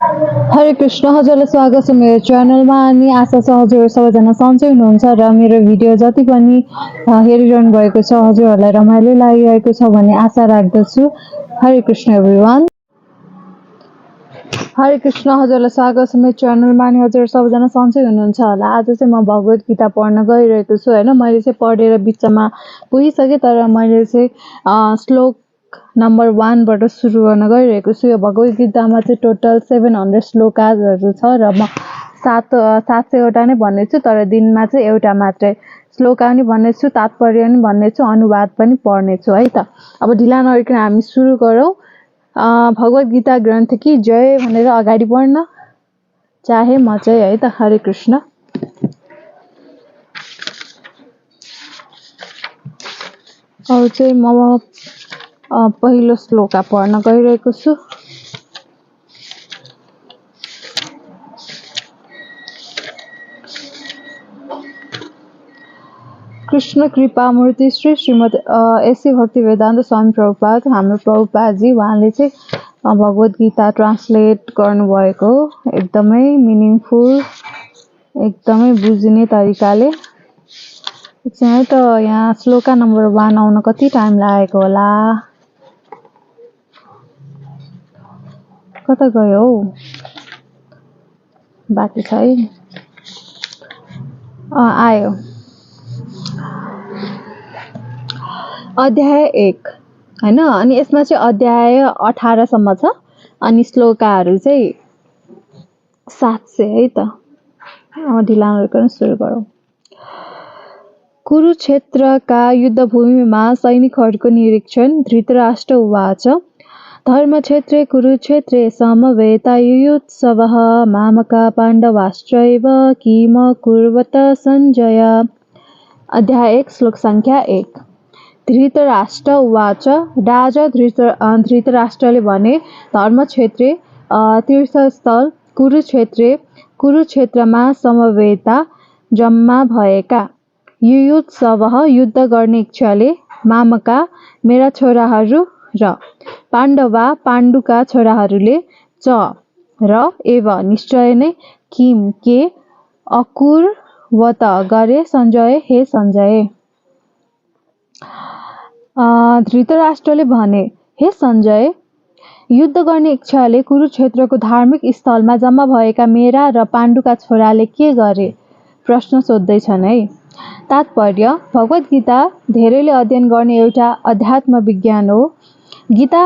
हरे कृष्ण हजुरलाई स्वागत छ मेरो च्यानलमा अनि आशा छ हजुरहरू सबैजना सन्चै हुनुहुन्छ र मेरो भिडियो जति पनि हेरिरहनु भएको छ हजुरहरूलाई रमाइलो लागिरहेको छ भन्ने आशा राख्दछु। हरे कृष्ण एभ्रिवान। हरे कृष्ण हजुरलाई स्वागत छ मेरो च्यानलमा अनि हजुरहरू सबैजना सन्चै हुनुहुन्छ होला। आज चाहिँ म भगवत गीता पढ्न गइरहेको छु होइन। मैले चाहिँ पढेर बिचमा पुगिसकेँ तर मैले चाहिँ श्लोक नम्बर 1 बाट सुरु गर्न गइरहेको छु। यो भगवत गीतामा चाहिँ टोटल 700 श्लोकाजहरू छ र म 700वटा नै भन्नेछु तर दिनमा चाहिँ एउटा मात्रै श्लोका पनि भन्नेछु, तात्पर्य पनि भन्नेछु, अनुवाद पनि पढ्नेछु है त। अब ढिला नगरिकन हामी सुरु गरौँ। भगवत गीता ग्रन्थ की जय भनेर अगाडि बढ्न चाहे म चाहिँ है त। हरे कृष्ण। अब चाहिँ म पहिलो श्लोका पढ्न गइरहेको छु। कृष्ण कृपा मूर्ति श्री श्रीमद एसी भक्ति वेदान्त स्वामी प्रभुपाद हाम्रो प्रभुपादजी उहाँले चाहिँ भगवत गीता ट्रान्सलेट गर्नुभएको एकदमै मिनिङफुल एकदमै बुझिने तरिकाले। एकछिन है त यहाँ श्लोका नम्बर 1 आउन कति टाइम लागेको होला। कता गयो हौ? बाँकी छ है। आयो। अध्याय 1 हैन। अनि यसमा चाहिँ अध्याय 18 सम्म छ अनि श्लोकाहरू चाहिँ 700 है त। ढिला नगरिकन सुरु गरौँ। कुरुक्षेत्रका युद्धभूमिमा सैनिकहरूको निरीक्षण। धृतराष्ट्र उवाच धर्मक्षेत्रे कुरुक्षेत्रे समवेतायुयुत्सवः मामका पाण्डवाश्चैव किम कुर्वत सञ्जय। अध्याय 1 श्लोक संख्या 1। धृतराष्ट्र उवाच राजा धृतराष्ट्रले भने धर्मक्षेत्रे तीर्थस्थल कुरुक्षेत्रमा समवेता जम्मा भएका युयुत्सवः युद्ध गर्ने इच्छाले मामका मेरा छोराहरू र पाण्डुका छोराहरूले च र एव निश्चय नै किम के अकुर्वत गरे सञ्जय हे सञ्जय। धृतराष्ट्रले भने हे सञ्जय युद्ध गर्ने इच्छाले कुरुक्षेत्रको धार्मिक स्थलमा जम्मा भएका मेरा र पाण्डुका छोराले के गरे प्रश्न सोध्दैछन् है। तात्पर्य भगवत गीता धेरैले अध्ययन गर्ने एउटा अध्यात्म विज्ञान हो। गीता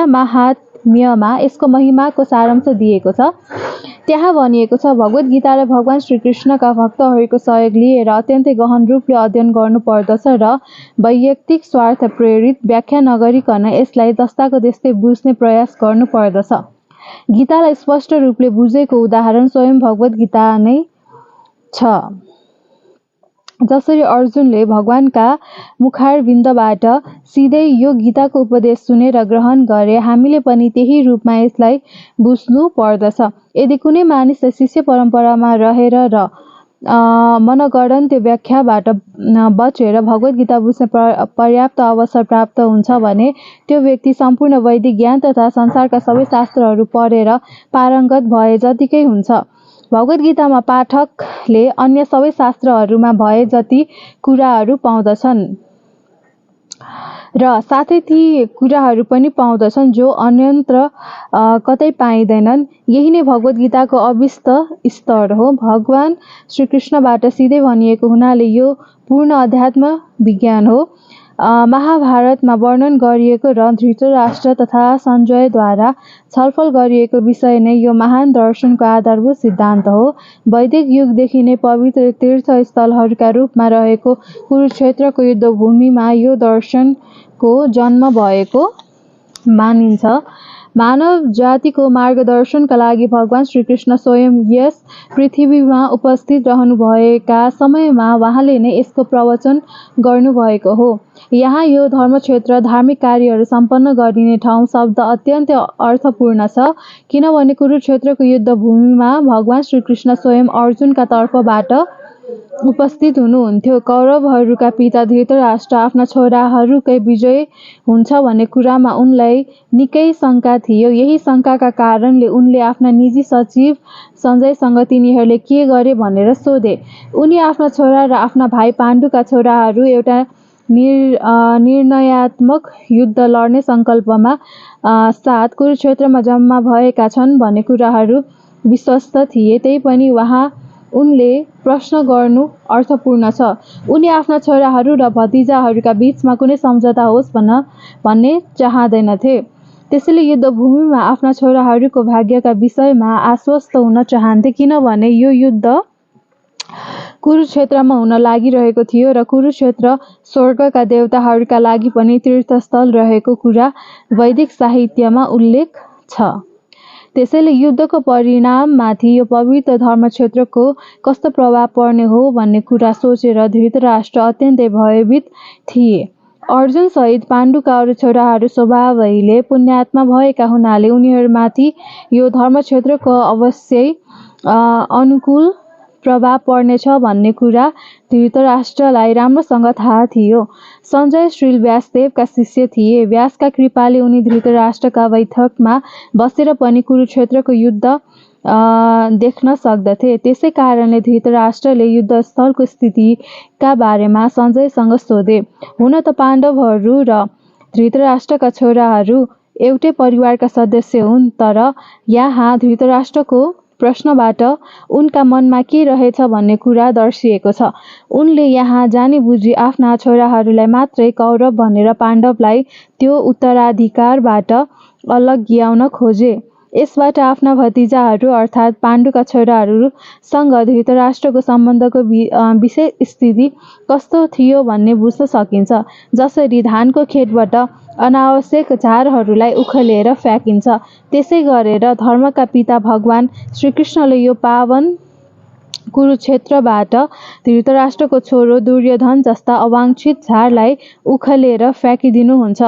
महात्म्यमा यसको महिमाको सारांश दिएको छ। त्यहाँ भनिएको छ भगवत गीतालाई भगवान श्रीकृष्णका भक्तहरूको सहयोग लिएर अत्यन्तै गहन रूपले अध्ययन गर्नुपर्दछ र वैयक्तिक स्वार्थ प्रेरित व्याख्या नगरिकन यसलाई जस्ताको त्यस्तै बुझ्ने प्रयास गर्नुपर्दछ। गीतालाई स्पष्ट रूपले बुझेको उदाहरण स्वयं भगवत गीता नै छ। जसरी अर्जुनले भगवानका मुखारविन्दबाट सिधै यो गीताको उपदेश सुनेर ग्रहण गरे हामीले पनि त्यही रूपमा यसलाई बुझ्नु पर्दछ। यदि कुनै मानिसले शिष्य परम्परामा रहेर र मनगढन्त्य व्याख्याबाट बचेर भगवत गीता बुझ्ने पर्याप्त अवसर प्राप्त हुन्छ भने त्यो व्यक्ति सम्पूर्ण वैदिक ज्ञान तथा संसारका सबै शास्त्रहरू पढेर पारङ्गत भए जतिकै हुन्छ। भगवत गीतामा पाठकले अन्य सबै शास्त्रहरूमा भए जति कुराहरू पाउँदछन् र साथै ती कुराहरू पनि पाउँदछन् जो अन्यत्र कतै पाइँदैनन्। यही नै भगवत गीताको अभिष्ट स्तर हो। भगवान श्रीकृष्णबाट सिधै भनिएको हुनाले यो पूर्ण अध्यात्म विज्ञान हो। महाभारतमा वर्णन गरिएको र धृतराष्ट्र तथा सञ्जयद्वारा छलफल गरिएको विषय नै यो महान दर्शनको आधारभूत सिद्धान्त हो। वैदिक युगदेखि नै पवित्र तीर्थस्थलहरूका रूपमा रहेको कुरुक्षेत्रको युद्धभूमिमा यो दर्शनको जन्म भएको मानिन्छ। मानव जातिको मार्गदर्शनका लागि भगवान श्रीकृष्ण स्वयं यस पृथ्वीमा उपस्थित रहनुभएका समयमा उहाँले नै यसको प्रवचन गर्नुभएको हो। यहाँ यो धर्मक्षेत्र धार्मिक कार्यहरू सम्पन्न गरिने ठाउँ शब्द अत्यन्तै अर्थपूर्ण छ किनभने कुरुक्षेत्रको युद्धभूमिमा भगवान श्रीकृष्ण स्वयं अर्जुनका तर्फबाट उपस्थित हुनुहुन्थ्यो। कौरवहरूका पिता धृतराष्ट्र आफ्ना छोराहरूकै विजय हुन्छ भन्ने कुरामा उनलाई निकै शङ्का थियो। यही शङ्काका कारणले उनले आफ्ना निजी सचिव सञ्जयसँग तिनीहरूले के गरे भनेर सोधे। उनी आफ्ना छोरा र आफ्ना भाइ पाण्डुका छोराहरू एउटा निर्णयात्मक युद्ध लड्ने सङ्कल्पमा साथ कुरुक्षेत्रमा जम्मा भएका छन् भन्ने कुराहरू विश्वस्त थिए। तैपनि उनले प्रश्न गर्नु अर्थपूर्ण छ। उनी आफ्ना छोराहरू र भतिजाहरूका बीचमा कुनै सम्झौता होस् भन्ने चाहँदैनथे। त्यसैले युद्धभूमिमा आफ्ना छोराहरूको भाग्यका विषयमा आश्वस्त हुन चाहन्थे, किनभने यो युद्ध कुरुक्षेत्रमा हुन लागिरहेको थियो र कुरुक्षेत्र स्वर्गका देवताहरूका लागि पनि तीर्थस्थल रहेको कुरा वैदिक साहित्यमा उल्लेख छ। त्यसैले युद्धको परिणाममाथि यो पवित्र धर्मक्षेत्रको कस्तो प्रभाव पर्ने हो भन्ने कुरा सोचेर धृतराष्ट्र अत्यन्तै भयभीत थिए। अर्जुनसहित पाण्डुका अरू छोराहरू स्वभावैले पुण्यात्मा भएका हुनाले उनीहरूमाथि यो धर्मक्षेत्रको अवश्यै अनुकूल प्रभाव पर्नेछ भन्ने कुरा धृतराष्ट्रलाई राम्रोसँग थाहा थियो। सञ्जय श्री व्यासदेवका शिष्य थिए। व्यासका कृपाले उनी धृतराष्ट्रका बैठकमा बसेर पनि कुरुक्षेत्रको युद्ध देख्न सक्दथे। त्यसै कारणले धृतराष्ट्रले युद्धस्थलको स्थितिका बारेमा सञ्जयसँग सोधे। हुन त पाण्डवहरू र धृतराष्ट्रका छोराहरू एउटै परिवारका सदस्य हुन्, तर यहाँ धृतराष्ट्रको प्रश्नबाट उनका मनमा के रहेछ भन्ने कुरा दर्शिएको छ। उनले यहाँ जानी बुझी आफ्ना छोराहरूलाई मात्रै कौरव भनेर पाण्डवलाई त्यो उत्तराधिकारबाट अलग्याउन खोजे। यसबाट आफ्ना भतिजाहरू अर्थात् पाण्डुका छोराहरूसँग धृतराष्ट्रको सम्बन्धको विशेष स्थिति कस्तो थियो भन्ने बुझ्न सकिन्छ। जसरी धानको खेतबाट अनावश्यक झारहरूलाई उखेलेर फ्याँकिन्छ, त्यसै गरेर धर्मका पिता भगवान श्रीकृष्णले यो पावन कुरुक्षेत्रबाट धृतराष्ट्रको छोरो दुर्योधन जस्ता अवाञ्छित झारलाई उखेलेर फ्याँकिदिनुहुन्छ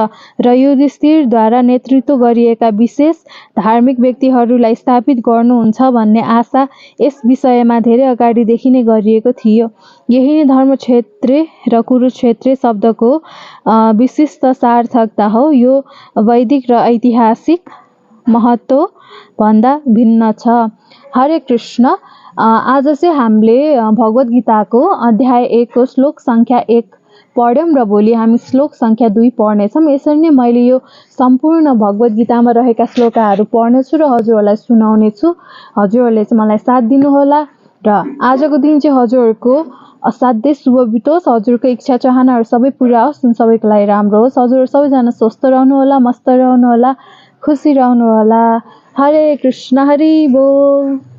र युधिष्ठिरद्वारा नेतृत्व गरिएका विशेष धार्मिक व्यक्तिहरूलाई स्थापित गर्नुहुन्छ भन्ने आशा यस विषयमा धेरै अगाडिदेखि नै गरिएको थियो। यही नै धर्मक्षेत्रे र कुरुक्षेत्रे शब्दको विशिष्ट सार्थकता हो। यो वैदिक र ऐतिहासिक महत्त्वभन्दा भिन्न छ। हरे कृष्ण। आज चाहिँ हामीले भगवद् गीताको अध्याय 1 को श्लोक सङ्ख्या 1 पढ्यौँ र भोलि हामी श्लोक सङ्ख्या 2 पढ्नेछौँ। यसरी नै मैले यो सम्पूर्ण भगवद् गीतामा रहेका श्लोकहरू पढ्नेछु र हजुरहरूलाई सुनाउनेछु। हजुरहरूले चाहिँ मलाई साथ दिनुहोला र आजको दिन चाहिँ हजुरहरूको असाध्यै शुभ बितोस्। हजुरको इच्छा चाहनाहरू सबै पुरा होस्, जुन सबैको लागि राम्रो होस्। हजुरहरू सबैजना स्वस्थ रहनुहोला, मस्त रहनुहोला, खुसी रहनुहोला। हरे कृष्ण। हरि बोल।